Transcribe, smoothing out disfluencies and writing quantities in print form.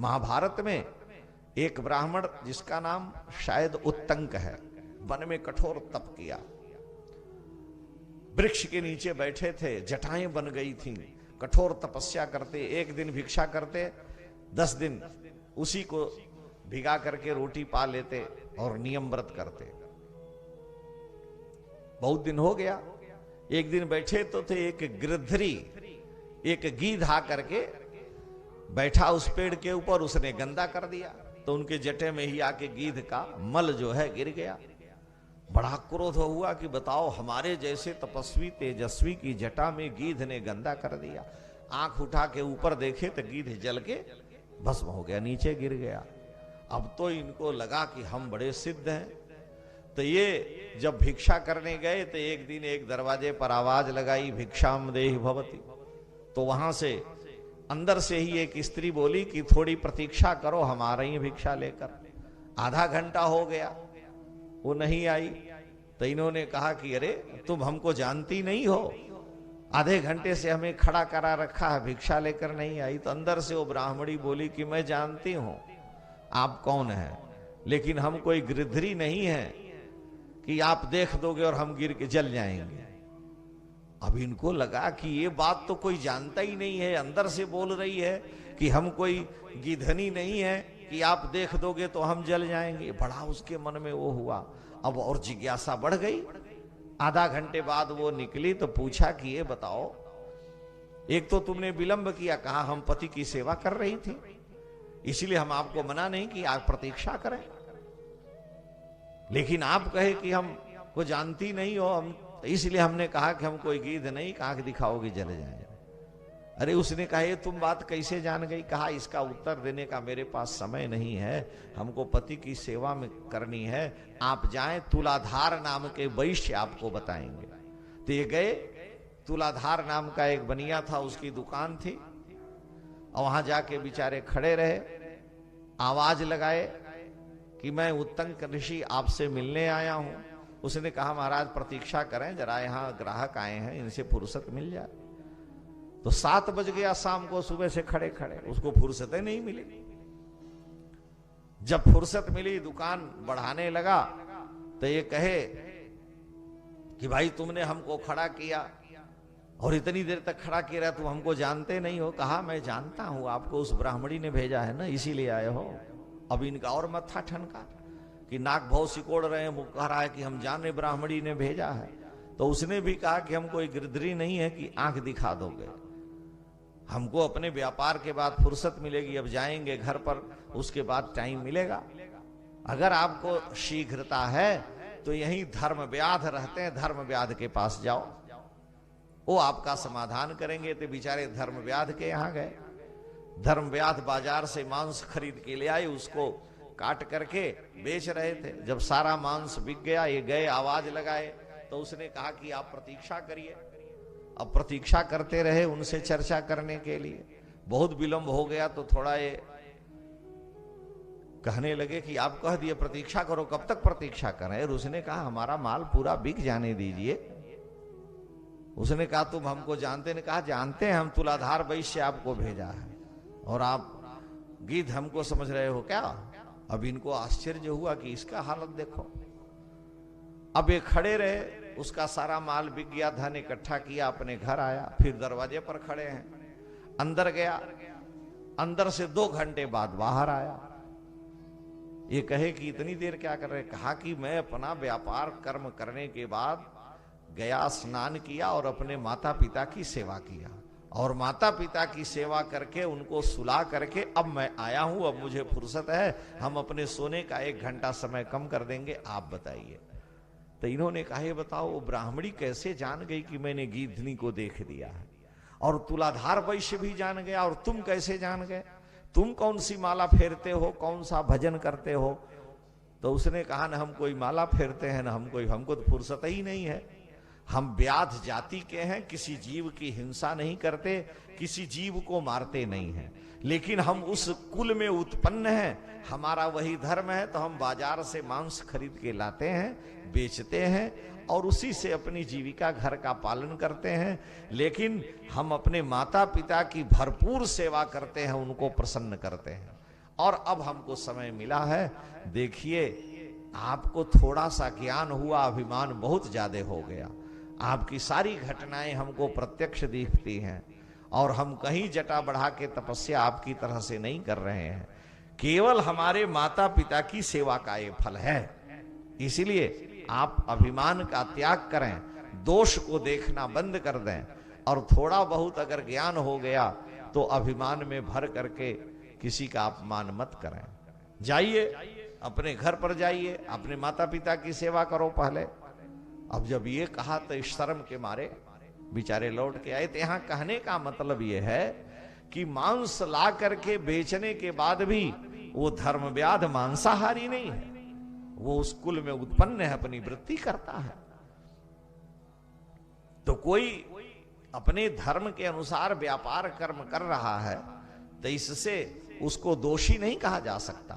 महाभारत में एक ब्राह्मण जिसका नाम शायद उत्तंक है, वन में कठोर तप किया, वृक्ष के नीचे बैठे थे, जटाएं बन गई थीं, कठोर तपस्या करते, एक दिन भिक्षा करते, 10 दिन उसी को भिगा करके रोटी पा लेते और नियम व्रत करते। बहुत दिन हो गया, एक दिन बैठे तो थे, एक गिरधरी, एक गीध आ करके बैठा उस पेड़ के ऊपर, उसने गंदा कर दिया, तो उनके जटे में ही आके गीध का मल जो है गिर गया। बड़ा क्रोध हुआ कि बताओ, हमारे जैसे तपस्वी तेजस्वी की जटा में गीध ने गंदा कर दिया। आंख उठा के ऊपर देखे तो गीध जल के भस्म हो गया, नीचे गिर गया। अब तो इनको लगा कि हम बड़े सिद्ध हैं। तो ये जब भिक्षा करने गए तो एक दिन एक दरवाजे पर आवाज लगाई, भिक्षाम देहि भवति। तो वहां से अंदर से ही एक स्त्री बोली कि थोड़ी प्रतीक्षा करो, हम आ रही हैं भिक्षा लेकर। आधा घंटा हो गया, वो नहीं आई। तो इन्होंने कहा कि अरे तुम हमको जानती नहीं हो, आधे घंटे से हमें खड़ा करा रखा है, भिक्षा लेकर नहीं आई। तो अंदर से वो ब्राह्मणी बोली कि मैं जानती हूं आप कौन है, लेकिन हम कोई गिरधरी नहीं है कि आप देख दोगे और हम गिर के जल जाएंगे। अब इनको लगा कि ये बात तो कोई जानता ही नहीं है, अंदर से बोल रही है कि हम कोई गिधनी नहीं है कि आप देख दोगे तो हम जल जाएंगे। बड़ा उसके मन में वो हुआ, अब और जिज्ञासा बढ़ गई। आधा घंटे बाद वो निकली तो पूछा कि ये बताओ, एक तो तुमने विलंब किया, कहा हम पति की सेवा कर रही थी, इसलिए हम आपको मना नहीं कि आप प्रतीक्षा करें, लेकिन आप कहे कि हम को जानती नहीं हो, हम इसलिए हमने कहा कि हम कोई गीध नहीं, आंख दिखाओगे जल जाए। अरे उसने कहा ये तुम बात कैसे जान गई? कहा इसका उत्तर देने का मेरे पास समय नहीं है, हमको पति की सेवा में करनी है, आप जाएं, तुलाधार नाम के वैश्य आपको बताएंगे। तो ये गए, तुलाधार नाम का एक बनिया था, उसकी दुकान थी, और वहां जाके बेचारे खड़े रहे, आवाज लगाए कि मैं उत्तंक ऋषि आपसे मिलने आया हूं। उसने कहा महाराज प्रतीक्षा करें जरा, यहां ग्राहक आए हैं, इनसे फुर्सत मिल जाए। तो 7 बज गया शाम को, सुबह से खड़े खड़े, उसको फुर्सत नहीं मिली। जब फुर्सत मिली, दुकान बढ़ाने लगा, तो ये कहे कि भाई तुमने हमको खड़ा किया और इतनी देर तक खड़ा किया, तुम हमको जानते नहीं हो। कहा मैं जानता हूं, आपको उस ब्राह्मणी ने भेजा है ना, इसीलिए आए हो। अब इनका और मत्था ठनका कि नाक भाव सिकोड़ रहे हैं, वो कह रहा है कि हम जाने ब्राह्मणी ने भेजा है। तो उसने भी कहा कि हम कोई गिरधरी नहीं है कि आंख दिखा दोगे, हमको अपने व्यापार के बाद फुर्सत मिलेगी, अब जाएंगे घर पर, उसके बाद टाइम मिलेगा। अगर आपको शीघ्रता है तो यहीं धर्मव्याध रहते हैं, धर्मव्याध के पास जाओ, वो आपका समाधान करेंगे। तो बेचारे धर्मव्याध के यहां गए। धर्मव्याध बाजार से मांस खरीद के ले आए, उसको काट करके बेच रहे थे। जब सारा मांस बिक गया, ये गए, आवाज लगाए, तो उसने कहा कि आप प्रतीक्षा करिए। अब प्रतीक्षा करते रहे उनसे चर्चा करने के लिए। बहुत विलंब हो गया तो थोड़ा ये कहने लगे कि आप कह दिए प्रतीक्षा करो, कब तक प्रतीक्षा करें? और उसने कहा हमारा माल पूरा बिक जाने दीजिए। उसने कहा तुम हमको जानते? ने कहा जानते हैं, हम तुलाधार वैश्य आपको भेजा है और आप गीध हमको समझ रहे हो क्या? अब इनको आश्चर्य हुआ कि इसका हालत देखो। अब ये खड़े रहे, उसका सारा माल बिक गया, धन इकट्ठा किया, अपने घर आया, फिर दरवाजे पर खड़े हैं, अंदर गया, अंदर से 2 घंटे बाद बाहर आया। ये कहे कि इतनी देर क्या कर रहे? कहा कि मैं अपना व्यापार कर्म करने के बाद गया, स्नान किया और अपने माता पिता की सेवा किया, और माता पिता की सेवा करके उनको सुला करके अब मैं आया हूं, अब मुझे फुर्सत है, हम अपने सोने का 1 घंटा समय कम कर देंगे, आप बताइए। तो इन्होंने कहा ये बताओ, वो ब्राह्मणी कैसे जान गई कि मैंने गीधनी को देख दिया है, और तुलाधार वैश्य भी जान गया, और तुम कैसे जान गए? तुम कौन सी माला फेरते हो, कौन सा भजन करते हो? तो उसने कहा ना हम कोई माला फेरते हैं, ना हम कोई, हमको तो फुर्सत ही नहीं है, हम व्याध जाति के हैं, किसी जीव की हिंसा नहीं करते, किसी जीव को मारते नहीं हैं, लेकिन हम उस कुल में उत्पन्न हैं, हमारा वही धर्म है, तो हम बाजार से मांस खरीद के लाते हैं, बेचते हैं और उसी से अपनी जीविका, घर का पालन करते हैं। लेकिन हम अपने माता पिता की भरपूर सेवा करते हैं, उनको प्रसन्न करते हैं। और अब हमको समय मिला है, देखिए आपको थोड़ा सा ज्ञान हुआ, अभिमान बहुत ज्यादा हो गया, आपकी सारी घटनाएं हमको प्रत्यक्ष दिखती हैं और हम कहीं जटा बढ़ा के तपस्या आपकी तरह से नहीं कर रहे हैं, केवल हमारे माता पिता की सेवा का ये फल है। इसीलिए आप अभिमान का त्याग करें, दोष को देखना बंद कर दें और थोड़ा बहुत अगर ज्ञान हो गया तो अभिमान में भर करके किसी का अपमान मत करें। जाइए अपने घर पर, जाइए अपने माता पिता की सेवा करो पहले। अब जब ये कहा तो इस शर्म के मारे बेचारे लौट के आए। तो यहां कहने का मतलब ये है कि मांस ला करके बेचने के बाद भी वो धर्मव्याध मांसाहारी नहीं है, वो उस कुल में उत्पन्न है, अपनी वृत्ति करता है। तो कोई अपने धर्म के अनुसार व्यापार कर्म कर रहा है तो इससे उसको दोषी नहीं कहा जा सकता।